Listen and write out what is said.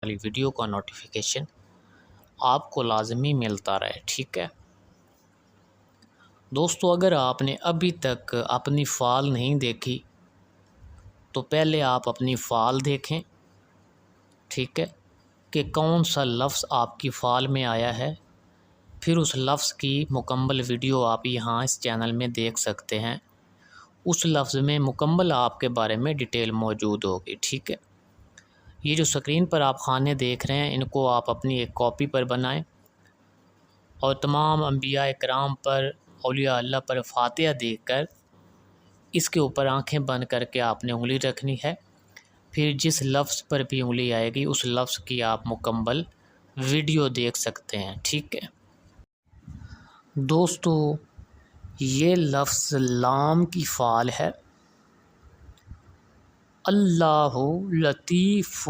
والی ویڈیو کا نوٹیفیکیشن آپ کو لازمی ملتا رہے، ٹھیک ہے دوستو۔ اگر آپ نے ابھی تک اپنی فائل نہیں دیکھی تو پہلے آپ اپنی فائل دیکھیں، ٹھیک ہے، کہ کون سا لفظ آپ کی فائل میں آیا ہے، پھر اس لفظ کی مکمل ویڈیو آپ یہاں اس چینل میں دیکھ سکتے ہیں۔ اس لفظ میں مکمل آپ کے بارے میں ڈیٹیل موجود ہوگی، ٹھیک ہے۔ یہ جو سکرین پر آپ خانے دیکھ رہے ہیں ان کو آپ اپنی ایک کاپی پر بنائیں اور تمام انبیاء کرام پر، اولیاء اللہ پر فاتحہ دیکھ کر اس کے اوپر آنکھیں بند کر کے آپ نے انگلی رکھنی ہے۔ پھر جس لفظ پر بھی انگلی آئے گی اس لفظ کی آپ مکمل ویڈیو دیکھ سکتے ہیں، ٹھیک ہے دوستو۔ یہ لفظ لام کی فعال ہے، اللہ لطیف